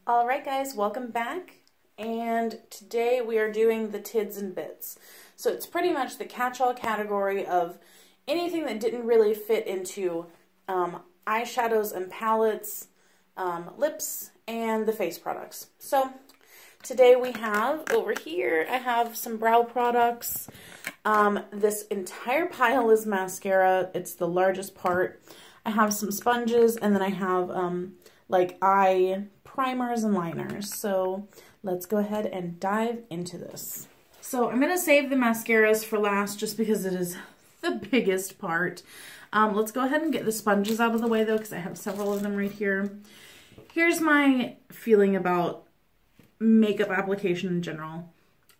Alright guys, welcome back, and today we are doing the Tids and Bits. So it's pretty much the catch-all category of anything that didn't really fit into eyeshadows and palettes, lips, and the face products. So today we have, over here, I have some brow products. This entire pile is mascara. It's the largest part. I have some sponges, and then I have like eye primers and liners. So let's go ahead and dive into this. So I'm going to save the mascaras for last just because it is the biggest part. Let's go ahead and get the sponges out of the way though, because I have several of them right here. Here's my feeling about makeup application in general.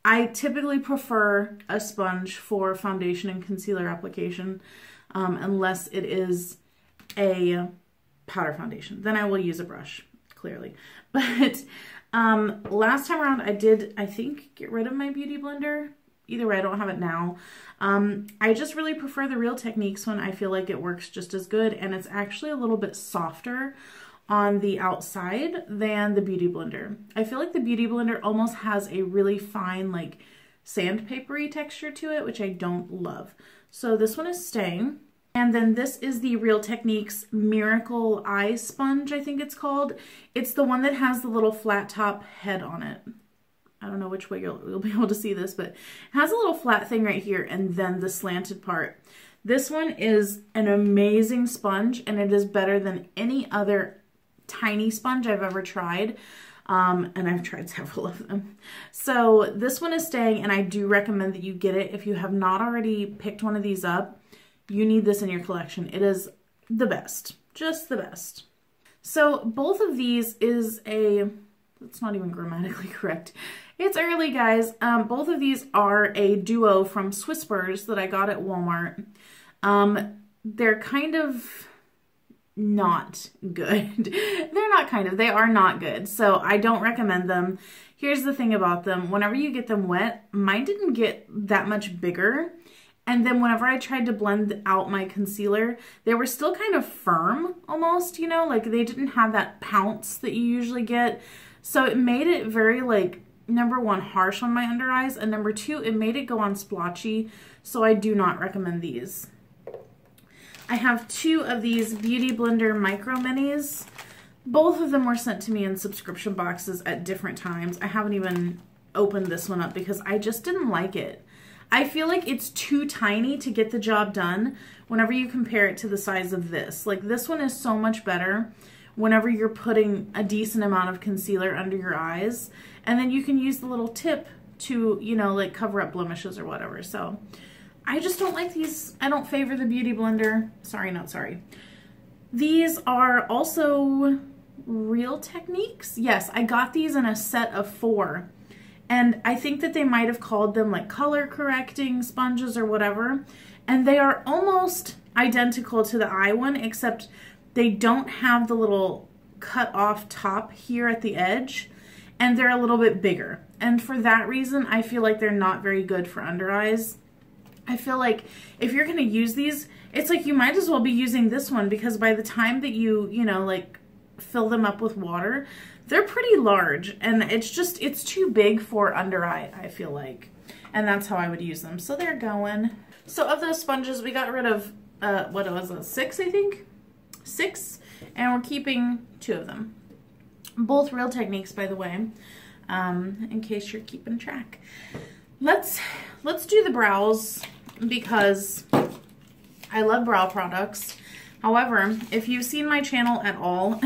I typically prefer a sponge for foundation and concealer application, unless it is a powder foundation. Then I will use a brush, clearly. But last time around I did, I think, get rid of my beauty blender. Either way, I don't have it now. I just really prefer the Real Techniques one. I feel like it works just as good, and it's actually a little bit softer on the outside than the Beauty Blender. I feel like the Beauty Blender almost has a really fine, like, sandpapery texture to it, which I don't love. So this one is staying. And then this is the Real Techniques Miracle Eye Sponge, I think it's called. It's the one that has the little flat top head on it. I don't know which way you'll be able to see this, but it has a little flat thing right here and then the slanted part. This one is an amazing sponge, and it is better than any other tiny sponge I've ever tried. And I've tried several of them. So this one is staying, and I do recommend that you get it. If you have not already picked one of these up, you need this in your collection. It is the best, just the best. So both of these is that's not even grammatically correct. It's early, guys. Both of these are a duo from Swisspers that I got at Walmart. They're kind of not good. They're not kind of, they are not good. So I don't recommend them. Here's the thing about them. Whenever you get them wet, mine didn't get that much bigger. And then whenever I tried to blend out my concealer, they were still kind of firm almost, you know, like they didn't have that pounce that you usually get. So it made it very, like, number one, harsh on my under eyes, and number two, it made it go on splotchy. So I do not recommend these. I have two of these Beauty Blender Micro Minis. Both of them were sent to me in subscription boxes at different times. I haven't even opened this one up because I just didn't like it. I feel like it's too tiny to get the job done whenever you compare it to the size of this. Like, this one is so much better whenever you're putting a decent amount of concealer under your eyes. And then you can use the little tip to, you know, like cover up blemishes or whatever. So I just don't like these. I don't favor the Beauty Blender. Sorry, not sorry. These are also Real Techniques. Yes, I got these in a set of 4. And I think that they might have called them like color correcting sponges or whatever. And they are almost identical to the eye one, except they don't have the little cut off top here at the edge. And they're a little bit bigger. And for that reason, I feel like they're not very good for under eyes. I feel like if you're going to use these, it's like you might as well be using this one, because by the time that you know, like fill them up with water, they're pretty large, and it's too big for under eye, I feel like. And that's how I would use them. So they're going. So of those sponges, we got rid of, what was it, 6, I think? 6, and we're keeping 2 of them. Both Real Techniques, by the way, in case you're keeping track. Let's do the brows, because I love brow products. However, if you've seen my channel at all,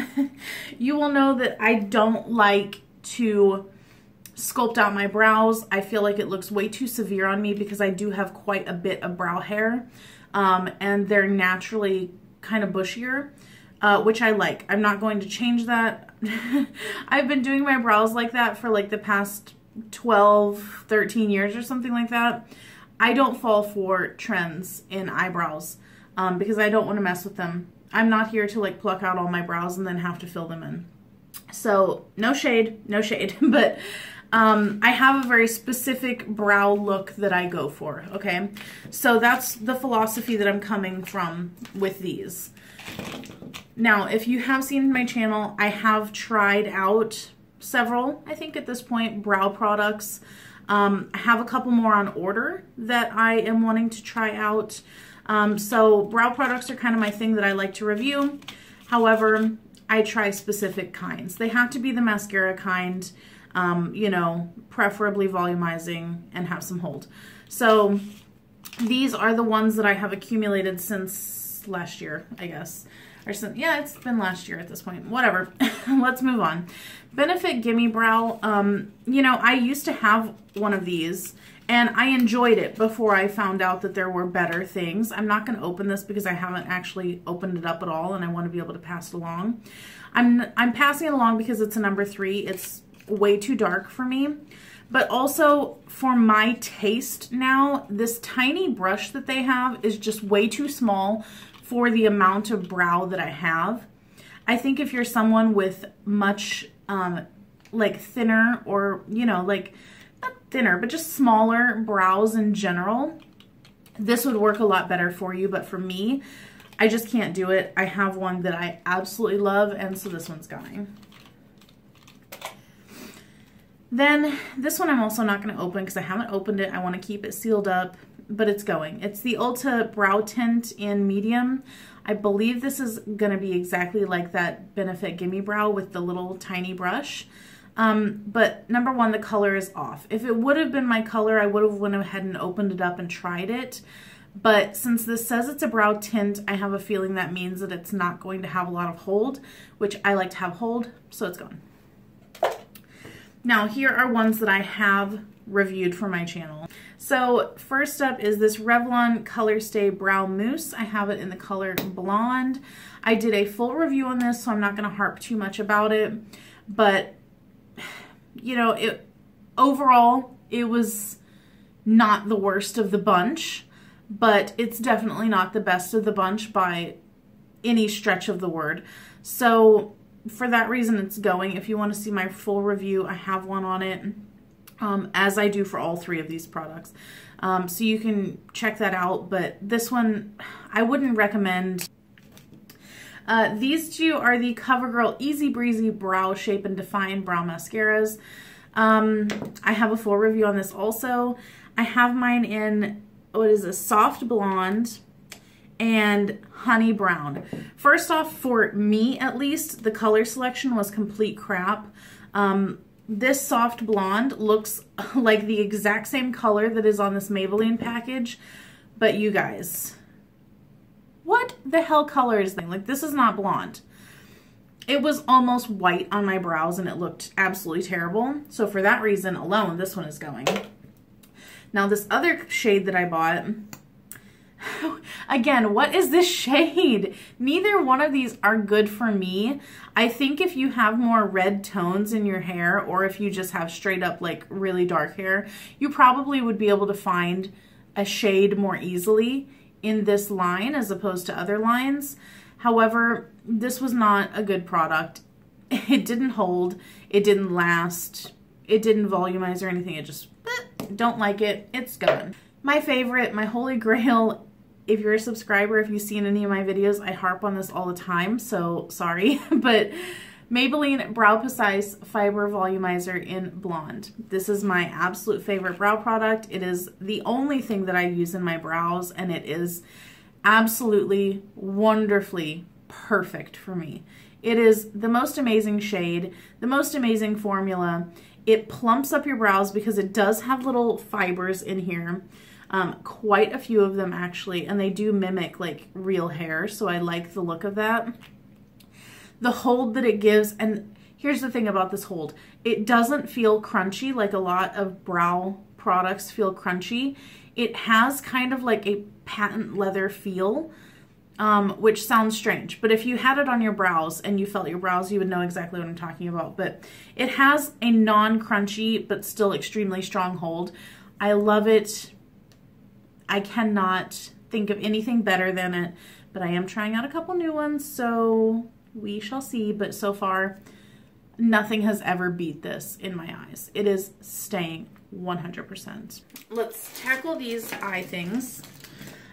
you will know that I don't like to sculpt out my brows. I feel like it looks way too severe on me because I do have quite a bit of brow hair, and they're naturally kind of bushier, which I like. I'm not going to change that. I've been doing my brows like that for like the past 12, 13 years or something like that. I don't fall for trends in eyebrows. Because I don't want to mess with them. I'm not here to like pluck out all my brows and then have to fill them in. So no shade, but I have a very specific brow look that I go for, okay? So that's the philosophy that I'm coming from with these. Now, if you have seen my channel, I have tried out several, I think at this point, brow products. I have a couple more on order that I am wanting to try out. So brow products are kind of my thing that I like to review. However, I try specific kinds. They have to be the mascara kind, you know, preferably volumizing and have some hold. So these are the ones that I have accumulated since last year, I guess. Or since, yeah, it's been last year at this point. Whatever. Let's move on. Benefit Gimme Brow. You know, I used to have one of these and I enjoyed it before I found out that there were better things. I'm not going to open this because I haven't actually opened it up at all and I want to be able to pass it along. I'm passing it along because it's a number 3. It's way too dark for me. But also for my taste now, this tiny brush that they have is just way too small for the amount of brow that I have. I think if you're someone with much like thinner or, you know, like not thinner, but just smaller brows in general, this would work a lot better for you. But for me, I just can't do it. I have one that I absolutely love, and so this one's going. Then this one I'm also not going to open because I haven't opened it. I want to keep it sealed up, but it's going. It's the Ulta Brow Tint in medium. I believe this is going to be exactly like that Benefit Gimme Brow with the little tiny brush. But number one, the color is off. If it would have been my color, I would have went ahead and opened it up and tried it. But since this says it's a brow tint, I have a feeling that means that it's not going to have a lot of hold, which I like to have hold, so it's gone. Now, here are ones that I have reviewed for my channel. So first up is this Revlon Colorstay Brow Mousse. I have it in the color Blonde. I did a full review on this, so I'm not going to harp too much about it. But, you know, overall, it was not the worst of the bunch, but it's definitely not the best of the bunch by any stretch of the word. So for that reason, it's going. If you want to see my full review, I have one on it, as I do for all 3 of these products. So you can check that out, but this one, I wouldn't recommend. These 2 are the CoverGirl Easy Breezy Brow Shape and Define Brow Mascaras. I have a full review on this also. I have mine in, what is this, Soft Blonde and Honey Brown. First off, for me at least, the color selection was complete crap. This Soft Blonde looks like the exact same color that is on this Maybelline package, but you guys, what the hell color is that? Like, this is not blonde. It was almost white on my brows and it looked absolutely terrible. So for that reason alone, this one is going. Now this other shade that I bought, again, what is this shade? Neither one of these are good for me. I think if you have more red tones in your hair, or if you just have straight up like really dark hair, you probably would be able to find a shade more easily in this line as opposed to other lines. However, this was not a good product. It didn't hold, it didn't last, it didn't volumize or anything. It just, don't like it, it's gone. My favorite, my holy grail, if you're a subscriber, if you've seen any of my videos, I harp on this all the time, so sorry, but Maybelline Brow Precise Fiber Volumizer in Blonde. This is my absolute favorite brow product. It is the only thing that I use in my brows, and it is absolutely wonderfully perfect for me. It is the most amazing shade, the most amazing formula. It plumps up your brows because it does have little fibers in here. Quite a few of them actually, and they do mimic like real hair, so I like the look of that. The hold that it gives, and here's the thing about this hold, it doesn't feel crunchy like a lot of brow products feel crunchy. It has kind of like a patent leather feel, which sounds strange, but if you had it on your brows and you felt your brows, you would know exactly what I'm talking about. But it has a non-crunchy but still extremely strong hold. I love it. I cannot think of anything better than it, but I am trying out a couple new ones, so we shall see. But so far, nothing has ever beat this in my eyes. It is staying 100%. Let's tackle these eye things.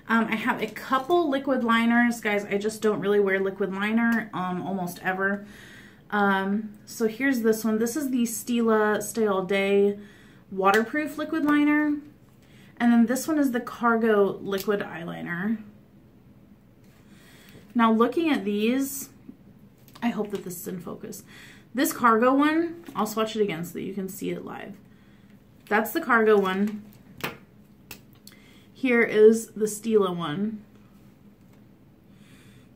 I have a couple liquid liners. Guys, I just don't really wear liquid liner almost ever. So here's this one. This is the Stila Stay All Day Waterproof Liquid Liner. And then this one is the Cargo Liquid Eyeliner. Now looking at these, I hope that this is in focus. This Cargo one, I'll swatch it again so that you can see it live. That's the Cargo one. Here is the Stila one.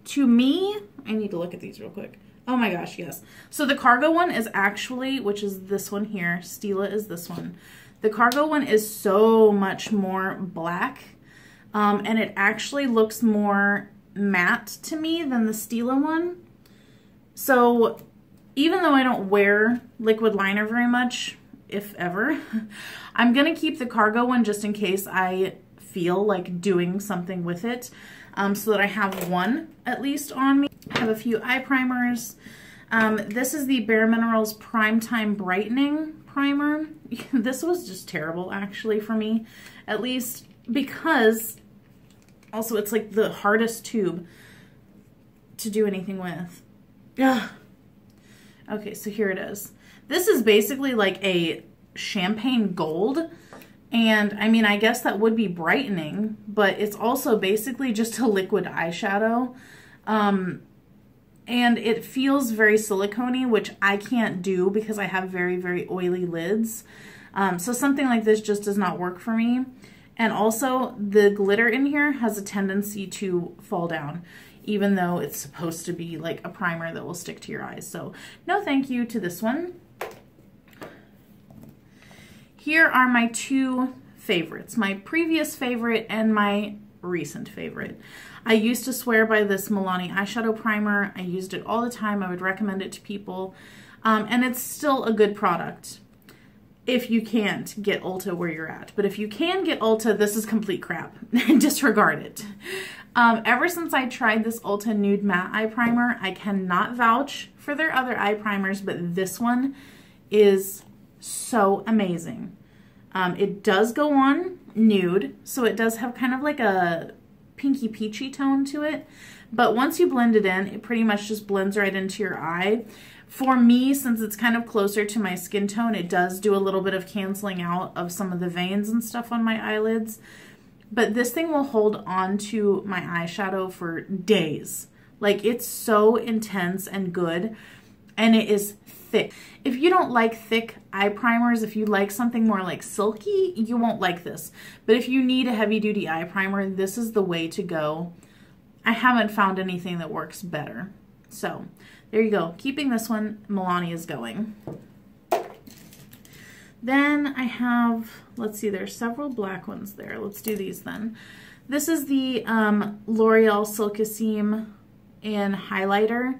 To me, I need to look at these real quick. Oh my gosh, yes. So the Cargo one is actually, which is this one here, Stila is this one. The Cargo one is so much more black, and it actually looks more matte to me than the Stila one. So even though I don't wear liquid liner very much, if ever, I'm gonna keep the Cargo one just in case I feel like doing something with it, so that I have one at least on me. I have a few eye primers. This is the Bare Minerals Primetime Brightening Primer. This was just terrible actually for me, at least because also it's like the hardest tube to do anything with. Ugh. Okay, so here it is. This is basically like a champagne gold, and I mean, I guess that would be brightening, but it's also basically just a liquid eyeshadow. And it feels very silicone-y, which I can't do because I have very, very oily lids. So something like this just does not work for me. And also, the glitter in here has a tendency to fall down, even though it's supposed to be like a primer that will stick to your eyes. So no thank you to this one. Here are my two favorites, my previous favorite and my recent favorite. I used to swear by this Milani eyeshadow primer. I used it all the time. I would recommend it to people. And it's still a good product if you can't get Ulta where you're at. But if you can get Ulta, this is complete crap. Disregard it. Ever since I tried this Ulta Nude Matte Eye Primer, I cannot vouch for their other eye primers, but this one is so amazing. It does go on nude, so it does have kind of like a pinky peachy tone to it, but once you blend it in, it pretty much just blends right into your eye. For me, since it's kind of closer to my skin tone, it does do a little bit of canceling out of some of the veins and stuff on my eyelids, but this thing will hold on to my eyeshadow for days. Like, it's so intense and good, and it is thick. If you don't like thick eye primers, if you like something more like silky, you won't like this. But if you need a heavy duty eye primer, this is the way to go. I haven't found anything that works better. So there you go. Keeping this one, Milani is going. Then I have, let's see, there's several black ones there. Let's do these then. This is the L'Oreal Silkaseam in highlighter.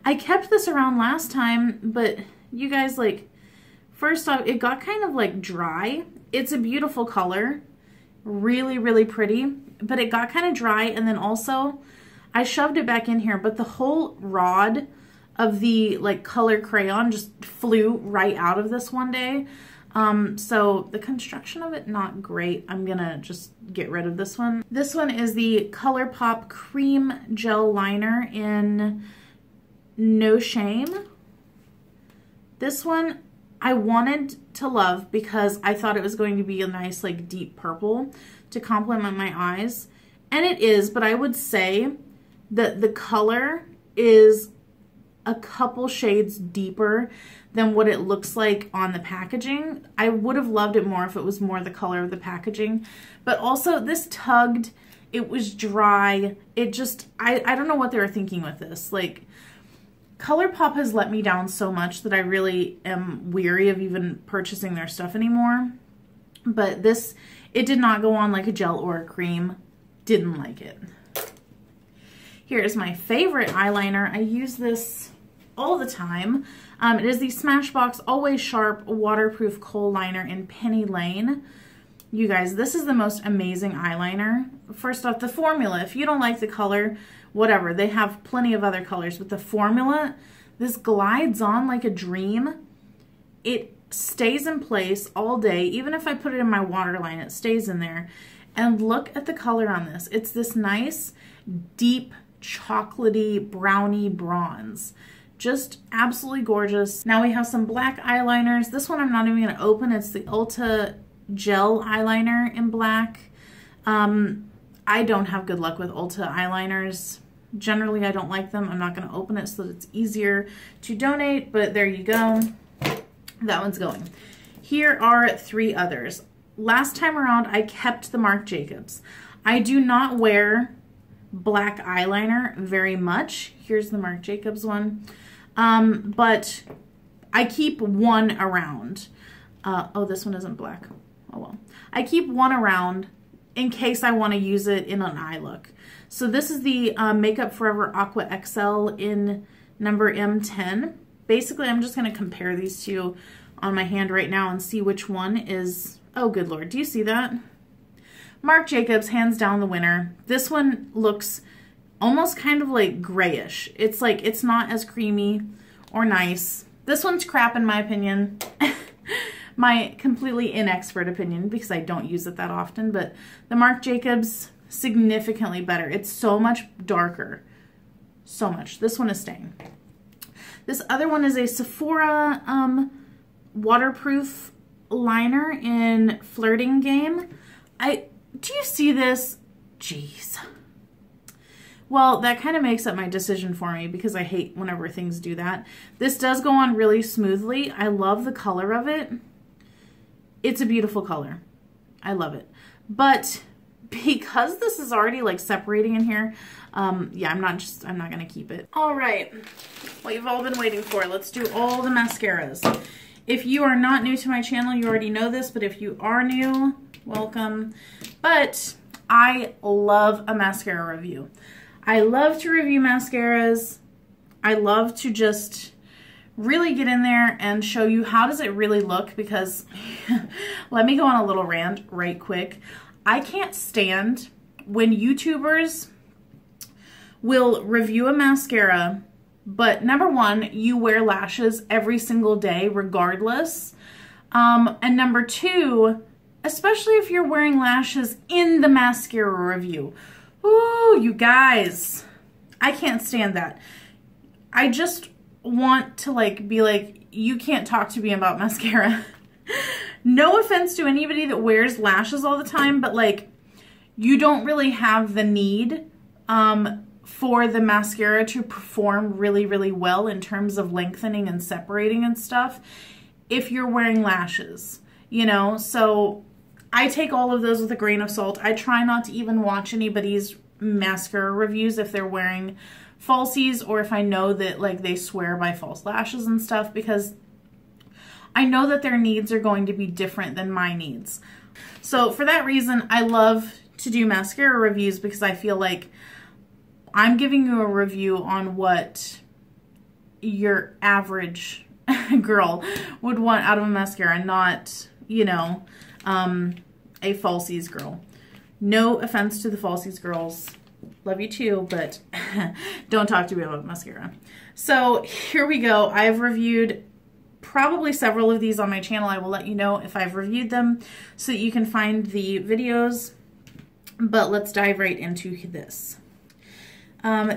I kept this around last time, but you guys, like, first off, it got kind of like dry. It's a beautiful color, really, really pretty, but it got kind of dry, and then also I shoved it back in here, but the whole rod of the like color crayon just flew right out of this one day. So the construction of it, not great. I'm gonna just get rid of this one. This one is the ColourPop Cream Gel Liner in No Shame. This one I wanted to love because I thought it was going to be a nice like deep purple to complement my eyes, and it is, but I would say that the color is a couple shades deeper than what it looks like on the packaging. I would have loved it more if it was more the color of the packaging, but also this tugged, it was dry, it just, I don't know what they were thinking with this. Like, ColourPop has let me down so much that I really am weary of even purchasing their stuff anymore. But this, it did not go on like a gel or a cream. Didn't like it. Here is my favorite eyeliner. I use this all the time. It is the Smashbox Always Sharp Waterproof Kohl Liner in Penny Lane. You guys, this is the most amazing eyeliner. First off, the formula. If you don't like the color, whatever. They have plenty of other colors, but the formula, this glides on like a dream. It stays in place all day. Even if I put it in my waterline, it stays in there. And look at the color on this. It's this nice, deep, chocolatey, brownie bronze. Just absolutely gorgeous. Now we have some black eyeliners. This one I'm not even going to open. It's the Ulta gel eyeliner in black. I don't have good luck with Ulta eyeliners. Generally, I don't like them. I'm not going to open it so that it's easier to donate, but there you go. That one's going. Here are 3 others. Last time around, I kept the Marc Jacobs. I do not wear black eyeliner very much. Here's the Marc Jacobs one. But I keep one around. Oh, this one isn't black. Oh well. I keep one around in case I want to use it in an eye look. So this is the Makeup Forever Aqua XL in number M10. Basically, I'm just going to compare these two on my hand right now and see which one is... Oh, good Lord. Do you see that? Marc Jacobs, hands down the winner. This one looks almost kind of like grayish. It's like, it's not as creamy or nice. This one's crap in my opinion. My completely inexpert opinion, because I don't use it that often, but the Marc Jacobs, significantly better. It's so much darker. So much. This one is staying. This other one is a Sephora waterproof liner in Flirting Game. Do you see this? Jeez. Well, that kind of makes up my decision for me because I hate whenever things do that. This does go on really smoothly. I love the color of it. It's a beautiful color. I love it. But because this is already like separating in here, yeah, I'm not going to keep it. All right. What you've all been waiting for. Let's do all the mascaras. If you are not new to my channel, you already know this, but if you are new, welcome. But I love a mascara review. I love to review mascaras. I love to just really get in there and show you how does it really look, because let me go on a little rant right quick. I can't stand when YouTubers will review a mascara, but number one, you wear lashes every single day regardless. And number two, especially if you're wearing lashes in the mascara review. Ooh, you guys, I can't stand that. I just want to like be like, you can't talk to me about mascara. No offense to anybody that wears lashes all the time, but like, you don't really have the need for the mascara to perform really, really well in terms of lengthening and separating and stuff if you're wearing lashes, you know? So I take all of those with a grain of salt. I try not to even watch anybody's mascara reviews if they're wearing falsies, or if I know that like they swear by false lashes and stuff, because I know that their needs are going to be different than my needs. So for that reason, I love to do mascara reviews, because I feel like I'm giving you a review on what your average girl would want out of a mascara, not, you know, a falsies girl. No offense to the falsies girls. Love you too, but don't talk to me about mascara. So here we go. I've reviewed probably several of these on my channel. I will let you know if I've reviewed them so that you can find the videos. But let's dive right into this.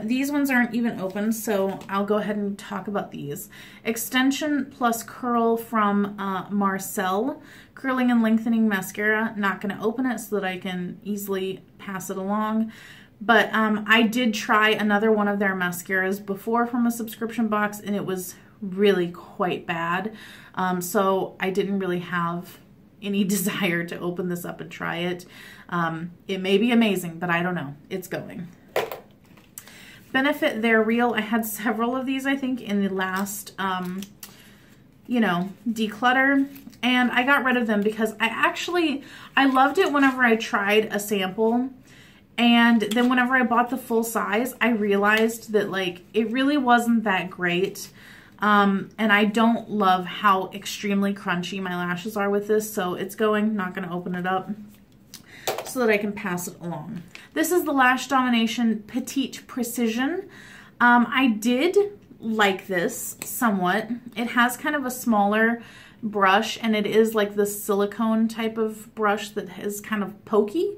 These ones aren't even open, so I'll go ahead and talk about these. Extension plus Curl from Marcel. Curling and Lengthening Mascara. Not going to open it so that I can easily pass it along. But I did try another one of their mascaras before from a subscription box, and it was really quite bad. So I didn't really have any desire to open this up and try it. It may be amazing, but I don't know. It's going. Benefit They're Real. I had several of these, I think, in the last, you know, Declutter, and I got rid of them because I loved it whenever I tried a sample, and then whenever I bought the full size, I realized that, like, it really wasn't that great, and I don't love how extremely crunchy my lashes are with this, so it's going. Not going to open it up so that I can pass it along. This is the Lash Domination Petite Precision. I did like this somewhat. It has kind of a smaller brush, and it is like the silicone type of brush that is kind of pokey.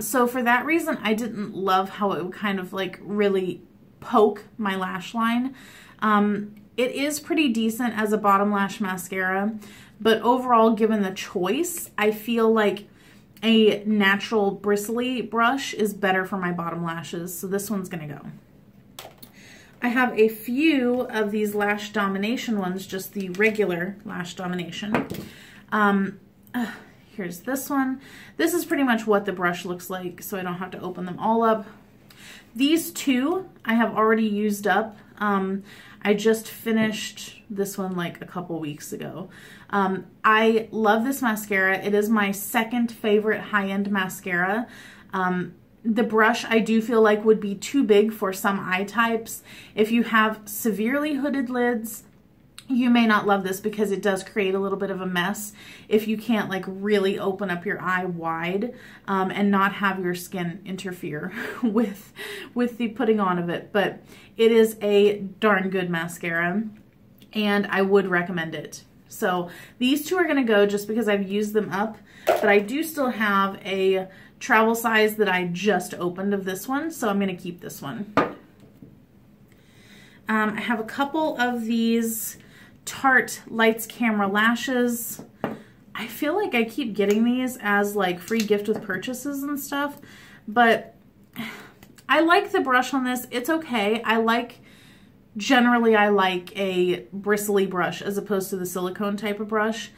So for that reason, I didn't love how it would kind of like really poke my lash line. It is pretty decent as a bottom lash mascara, but overall, given the choice, I feel like a natural bristly brush is better for my bottom lashes, so this one's gonna go. I have a few of these Lash Domination ones, just the regular Lash Domination. Here's this one. This is pretty much what the brush looks like, so I don't have to open them all up. These two I have already used up. I just finished this one like a couple weeks ago. I love this mascara. It is my second favorite high-end mascara. The brush I do feel like would be too big for some eye types. If you have severely hooded lids, you may not love this because it does create a little bit of a mess if you can't like really open up your eye wide and not have your skin interfere with the putting on of it. But it is a darn good mascara and I would recommend it. So these two are going to go just because I've used them up, but I do still have a travel size that I just opened of this one, so I'm going to keep this one. I have a couple of these Tarte Lights Camera Lashes. I feel like I keep getting these as like free gift with purchases and stuff, but I like the brush on this. It's okay. Generally I like a bristly brush as opposed to the silicone type of brush,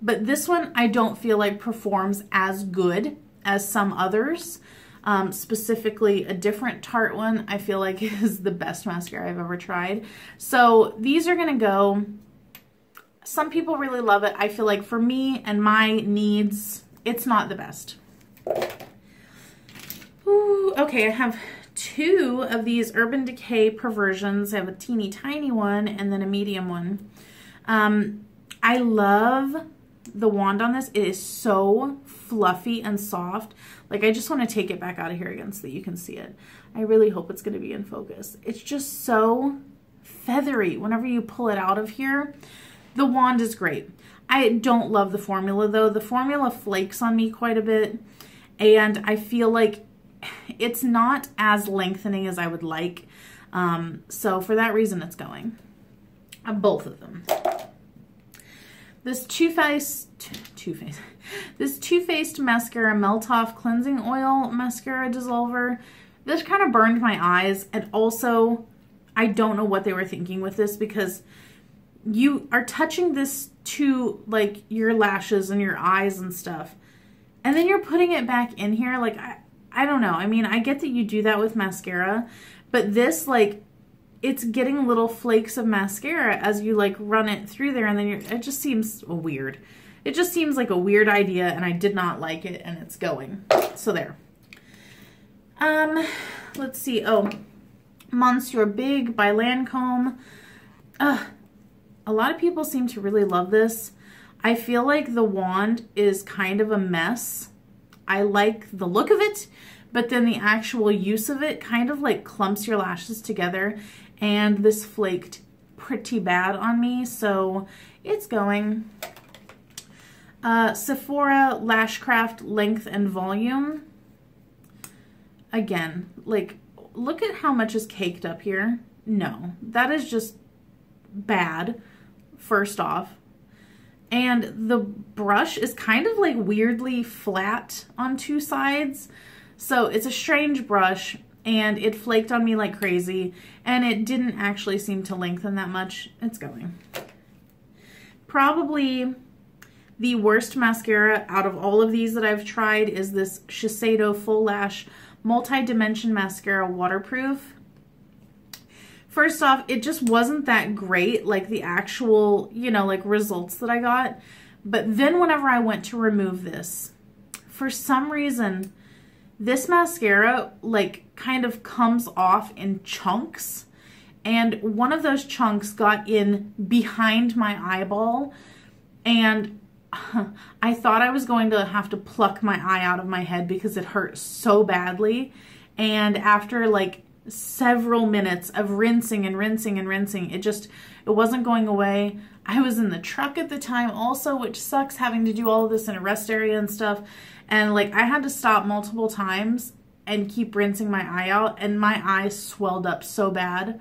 but this one I don't feel like performs as good as some others. Specifically a different Tarte one I feel like is the best mascara I've ever tried. So these are gonna go. Some people really love it. I feel like for me and my needs, it's not the best. Ooh, okay, I have two of these Urban Decay Perversions. I have a teeny tiny one and then a medium one. I love the wand on this. It is so fluffy and soft. Like, I just want to take it back out of here again so that you can see it. I really hope it's going to be in focus. It's just so feathery whenever you pull it out of here. The wand is great. I don't love the formula though. The formula flakes on me quite a bit, and I feel like it's not as lengthening as I would like. So for that reason, it's going. Both of them. This Too Faced Mascara Melt Off Cleansing Oil Mascara Dissolver. This kind of burned my eyes, and also I don't know what they were thinking with this, because you are touching this to like your lashes and your eyes and stuff, and then you're putting it back in here. Like, I don't know. I mean, I get that you do that with mascara, but this, like, it's getting little flakes of mascara as you like run it through there, and then it just seems weird. It just seems like a weird idea, and I did not like it, and it's going. So there. Let's see. Oh, Monsieur Big by Lancome. A lot of people seem to really love this. I feel like the wand is kind of a mess. I like the look of it, but then the actual use of it kind of like clumps your lashes together, and this flaked pretty bad on me, so it's going. Sephora Lashcraft Length and Volume. Again, like, look at how much is caked up here. No, that is just bad, first off. And the brush is kind of like weirdly flat on two sides. So it's a strange brush, and it flaked on me like crazy, and it didn't actually seem to lengthen that much. It's going. Probably the worst mascara out of all of these that I've tried is this Shiseido Full Lash Multi-Dimension Mascara Waterproof. First off, it just wasn't that great, like the actual, you know, like results that I got. But then whenever I went to remove this, for some reason, this mascara like kind of comes off in chunks. And one of those chunks got in behind my eyeball, and I thought I was going to have to pluck my eye out of my head because it hurt so badly. And after like several minutes of rinsing and rinsing and rinsing, it wasn't going away. I was in the truck at the time also, which sucks having to do all of this in a rest area and stuff. And like, I had to stop multiple times and keep rinsing my eye out, and my eye swelled up so bad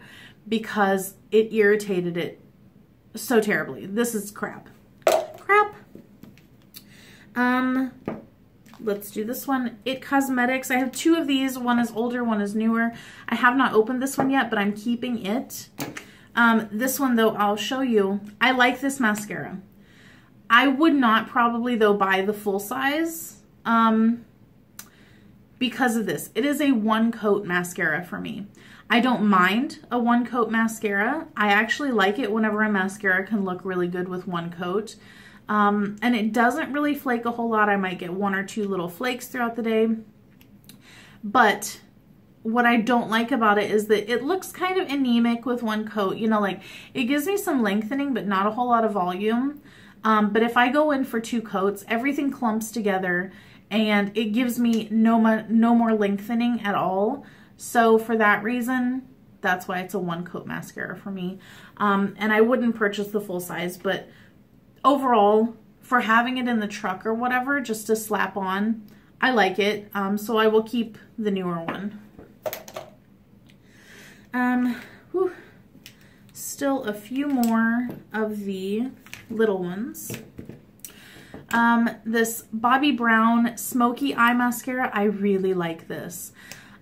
because it irritated it so terribly. This is crap. Crap. Let's do this one. It Cosmetics. I have two of these. One is older, one is newer. I have not opened this one yet, but I'm keeping it. This one, though, I'll show you. I like this mascara. I would not probably, though, buy the full size because of this. It is a one-coat mascara for me. I don't mind a one-coat mascara. I actually like it whenever a mascara can look really good with one coat. And it doesn't really flake a whole lot. I might get one or two little flakes throughout the day. But what I don't like about it is that it looks kind of anemic with one coat. You know, like it gives me some lengthening, but not a whole lot of volume. But if I go in for two coats, everything clumps together and it gives me no more lengthening at all. So for that reason, that's why it's a one coat mascara for me. And I wouldn't purchase the full size, but overall, for having it in the truck or whatever, just to slap on, I like it. So I will keep the newer one. Still a few more of the little ones. This Bobbi Brown Smoky Eye Mascara, I really like this.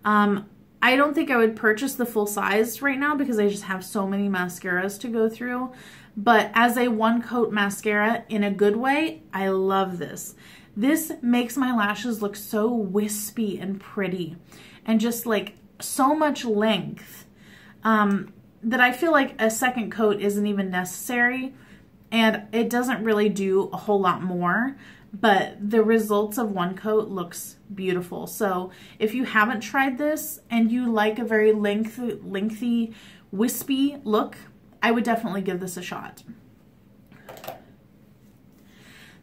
I don't think I would purchase the full size right now because I just have so many mascaras to go through. But as a one coat mascara in a good way, I love this. This makes my lashes look so wispy and pretty and just like so much length that I feel like a second coat isn't even necessary, and it doesn't really do a whole lot more, but the results of one coat looks beautiful. So if you haven't tried this and you like a very lengthy, wispy look, I would definitely give this a shot.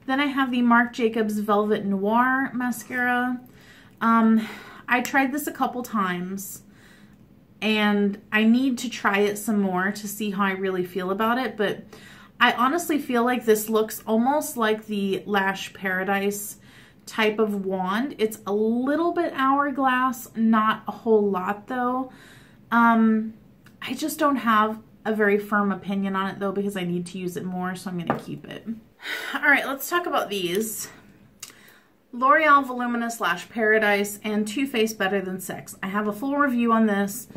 Then I have the Marc Jacobs Velvet Noir Mascara. I tried this a couple times and I need to try it some more to see how I really feel about it, but I honestly feel like this looks almost like the Lash Paradise type of wand. It's a little bit hourglass, not a whole lot though. I just don't have a very firm opinion on it though because I need to use it more, so I'm going to keep it. All right, let's talk about these. L'Oreal Voluminous Lash Paradise and Too Faced Better Than Sex. I have a full review on this.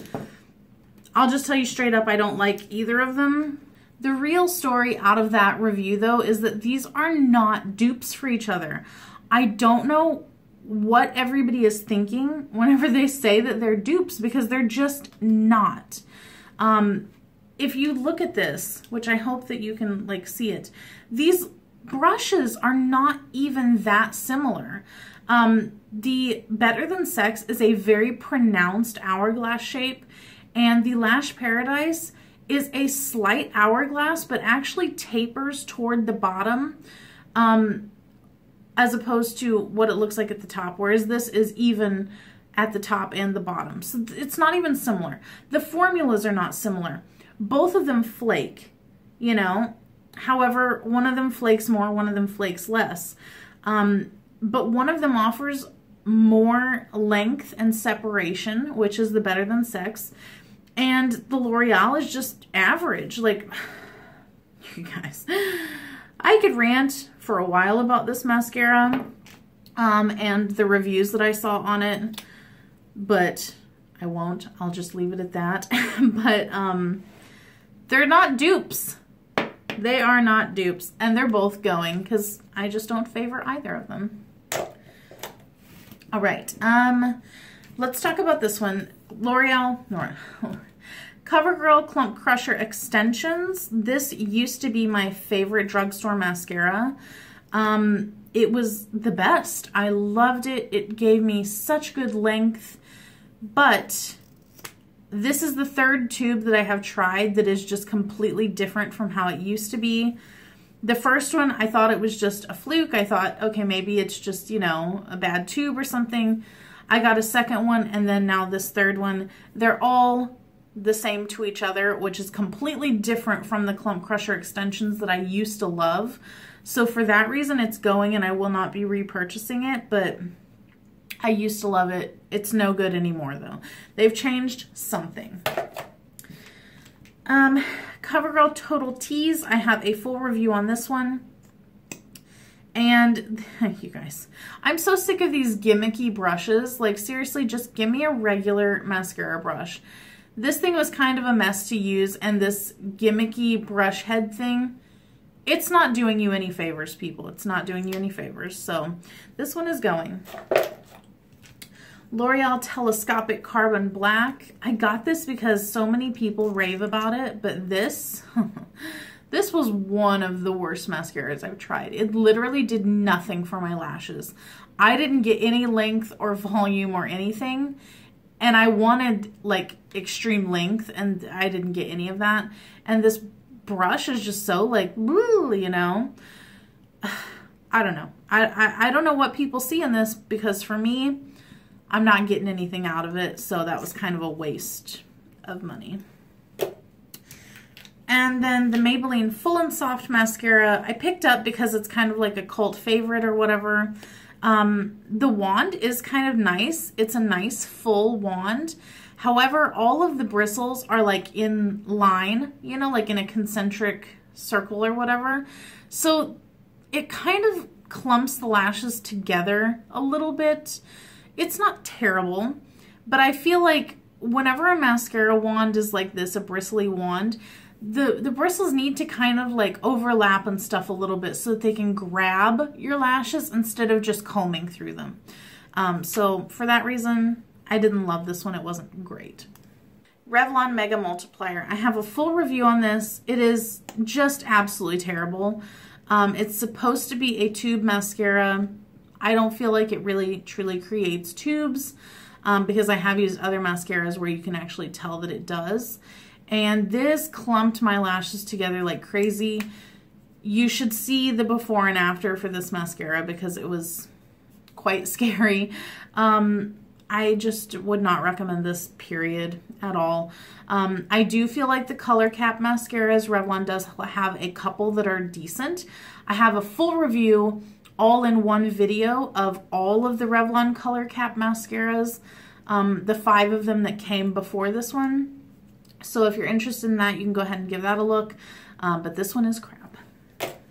I'll just tell you straight up, I don't like either of them. The real story out of that review though is that these are not dupes for each other. I don't know what everybody is thinking whenever they say that they're dupes because they're just not. If you look at this, which I hope that you can like see it, these brushes are not even that similar. The Better Than Sex is a very pronounced hourglass shape, and the Lash Paradise is a slight hourglass but actually tapers toward the bottom as opposed to what it looks like at the top, whereas this is even at the top and the bottom. So it's not even similar. The formulas are not similar. Both of them flake, you know. However, one of them flakes more, one of them flakes less. But one of them offers more length and separation, which is the Better Than Sex. And the L'Oreal is just average. Like, you guys, I could rant for a while about this mascara and the reviews that I saw on it, but I won't. I'll just leave it at that. But they're not dupes. They are not dupes, and they're both going because I just don't favor either of them. All right, let's talk about this one. L'Oreal CoverGirl Clump Crusher Extensions. This used to be my favorite drugstore mascara. It was the best. I loved it. It gave me such good length, but this is the third tube that I have tried that is just completely different from how it used to be. The first one, I thought it was just a fluke. I thought, okay, maybe it's just, you know, a bad tube or something. I got a second one, and then now this third one. They're all the same to each other, which is completely different from the Clump Crusher extensions that I used to love. So for that reason, it's going, and I will not be repurchasing it, but I used to love it. It's no good anymore though. They've changed something. CoverGirl Total Tease. I have a full review on this one. And you guys, I'm so sick of these gimmicky brushes. Like, seriously, just give me a regular mascara brush. This thing was kind of a mess to use, and this gimmicky brush head thing, it's not doing you any favors, people. It's not doing you any favors. So this one is going. L'Oreal Telescopic Carbon Black. I got this because so many people rave about it, but this, this was one of the worst mascaras I've tried. It literally did nothing for my lashes. I didn't get any length or volume or anything, and I wanted like extreme length, and I didn't get any of that. And this brush is just so like, woo, you know. I don't know. I don't know what people see in this, because for me, I'm not getting anything out of it, so that was kind of a waste of money. And then the Maybelline Full and Soft Mascara I picked up because it's kind of like a cult favorite or whatever. The wand is kind of nice. It's a nice full wand. However, all of the bristles are like in line, you know, like in a concentric circle or whatever. So it kind of clumps the lashes together a little bit. It's not terrible, but I feel like whenever a mascara wand is like this, a bristly wand, the bristles need to kind of like overlap and stuff a little bit so that they can grab your lashes instead of just combing through them. So for that reason, I didn't love this one. It wasn't great. Revlon Mega Multiplier. I have a full review on this. It is just absolutely terrible. It's supposed to be a tube mascara. I don't feel like it really truly creates tubes, because I have used other mascaras where you can actually tell that it does. And this clumped my lashes together like crazy. You should see the before and after for this mascara because it was quite scary. I just would not recommend this, period, at all. I do feel like the color cap mascaras, Revlon does have a couple that are decent. I have a full review all in one video of all of the Revlon color cap mascaras, the 5 of them that came before this one. So if you're interested in that, you can go ahead and give that a look, but this one is crap.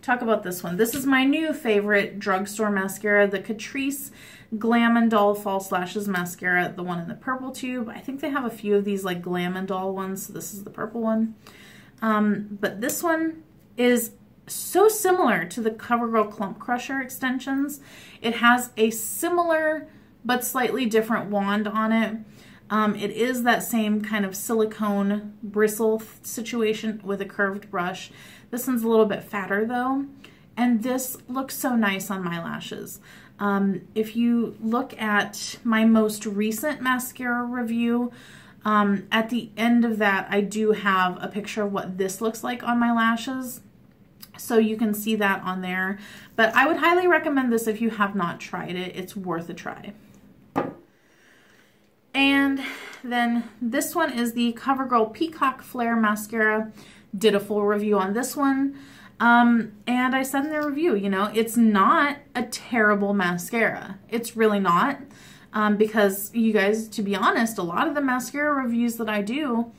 Talk about this one. This is my new favorite drugstore mascara, the Catrice Glam & Doll False Lashes Mascara, the one in the purple tube. I think they have a few of these like Glam & Doll ones, so this is the purple one. But this one is so similar to the CoverGirl Clump Crusher extensions. It has a similar but slightly different wand on it. It is that same kind of silicone bristle situation with a curved brush. This one's a little bit fatter though, and this looks so nice on my lashes. If you look at my most recent mascara review, at the end of that I do have a picture of what this looks like on my lashes. So you can see that on there. But I would highly recommend this if you have not tried it. It's worth a try. And then this one is the CoverGirl Peacock Flare Mascara. Did a full review on this one. And I said in the review, you know, it's not a terrible mascara. It's really not. Because you guys, to be honest, a lot of the mascara reviews that I do,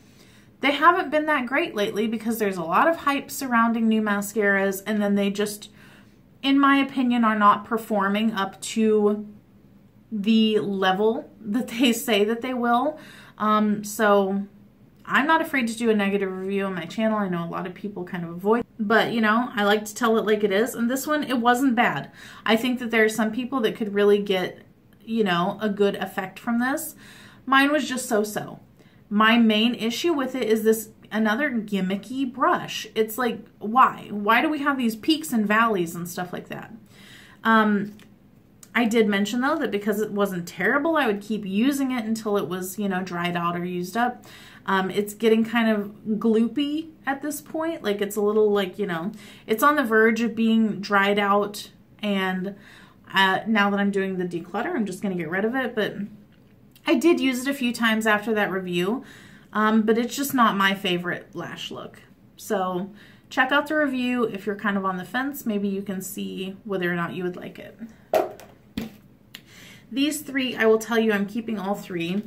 they haven't been that great lately because there's a lot of hype surrounding new mascaras, and then they just, in my opinion, are not performing up to the level that they say that they will. So I'm not afraid to do a negative review on my channel. I know a lot of people kind of avoid, but you know, I like to tell it like it is. And this one, it wasn't bad. I think that there are some people that could really get, you know, a good effect from this. Mine was just so-so. My main issue with it is this another gimmicky brush. It's like, why? Why do we have these peaks and valleys and stuff like that? I did mention though that because it wasn't terrible, I would keep using it until it was, you know, dried out or used up. It's getting kind of gloopy at this point. Like it's a little like, you know, it's on the verge of being dried out, and now that I'm doing the declutter, I'm just going to get rid of it. But I did use it a few times after that review, but it's just not my favorite lash look. So check out the review. If you're kind of on the fence, maybe you can see whether or not you would like it. These 3, I will tell you, I'm keeping all 3.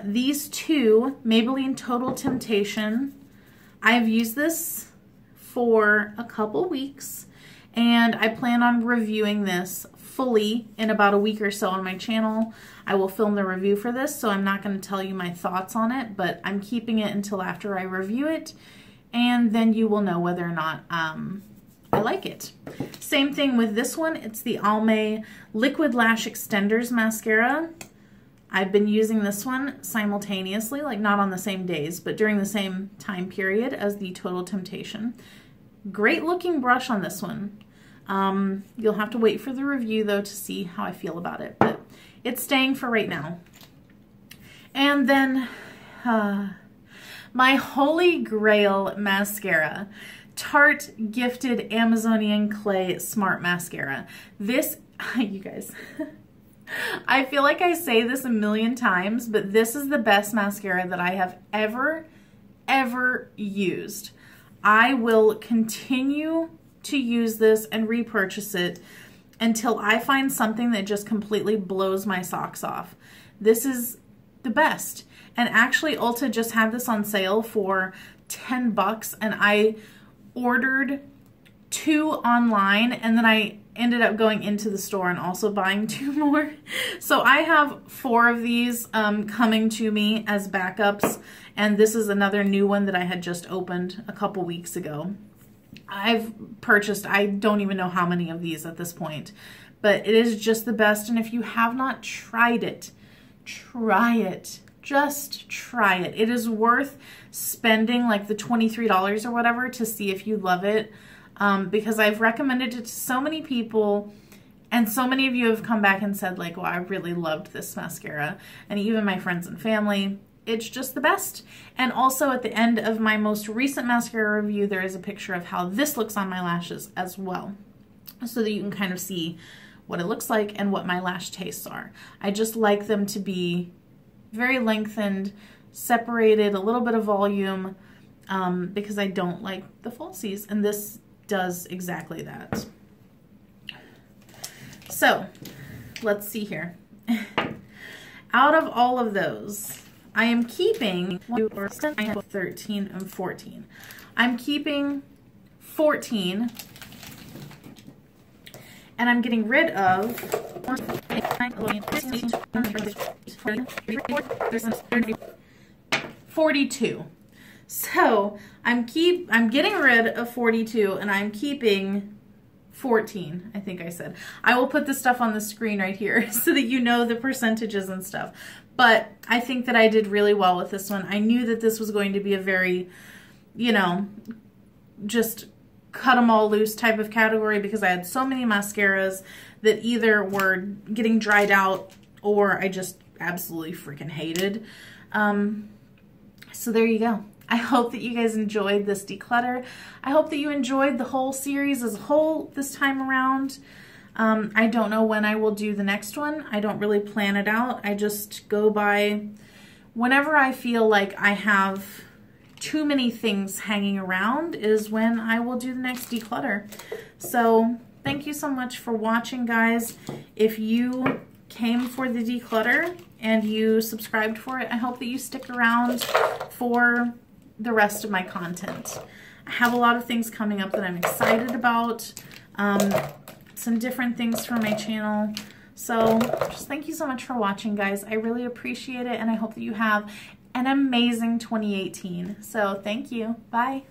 These 2, Maybelline Total Temptation I've used this for a couple weeks, and I plan on reviewing this fully in about a week or so on my channel. I will film the review for this, so I'm not going to tell you my thoughts on it, but I'm keeping it until after I review it, and then you will know whether or not I like it. Same thing with this one. It's the Almay Liquid Lash Extenders Mascara. I've been using this one simultaneously, like not on the same days, but during the same time period as the Total Temptation. Great looking brush on this one. You'll have to wait for the review though to see how I feel about it, but it's staying for right now. And then my holy grail mascara, Tarte Gifted Amazonian Clay Smart Mascara. This, you guys, I feel like I say this a million times, but this is the best mascara that I have ever used. I will continue to use this and repurchase it until I find something that just completely blows my socks off. This is the best. And actually Ulta just had this on sale for 10 bucks, and I ordered 2 online, and then I ended up going into the store and also buying 2 more. So I have 4 of these coming to me as backups, and this is another new one that I had just opened a couple weeks ago. I've purchased, I don't even know how many of these at this point, but it is just the best. And if you have not tried it, try it. Just try it. It is worth spending like the $23 or whatever to see if you love it, because I've recommended it to so many people, and so many of you have come back and said like, well, I really loved this mascara, and even my friends and family. It's just the best. And also at the end of my most recent mascara review, there is a picture of how this looks on my lashes as well, so that you can kind of see what it looks like and what my lash tastes are. I just like them to be very lengthened, separated, a little bit of volume, because I don't like the falsies, and this does exactly that. So let's see here. Out of all of those, I am keeping 13 and 14. I'm keeping 14, and I'm getting rid of 42. So I'm getting rid of 42, and I'm keeping 14, I think I said. I will put the stuff on the screen right here so that you know the percentages and stuff. But I think that I did really well with this one. I knew that this was going to be a very, you know, just cut them all loose type of category, because I had so many mascaras that either were getting dried out or I just absolutely freaking hated. So there you go. I hope that you guys enjoyed this declutter. I hope that you enjoyed the whole series as a whole this time around. I don't know when I will do the next one. I don't really plan it out. I just go by whenever I feel like I have too many things hanging around is when I will do the next declutter. So thank you so much for watching, guys. If you came for the declutter and you subscribed for it, I hope that you stick around for the rest of my content. I have a lot of things coming up that I'm excited about. Some different things for my channel. So just thank you so much for watching, guys. I really appreciate it, and I hope that you have an amazing 2018. So thank you. Bye.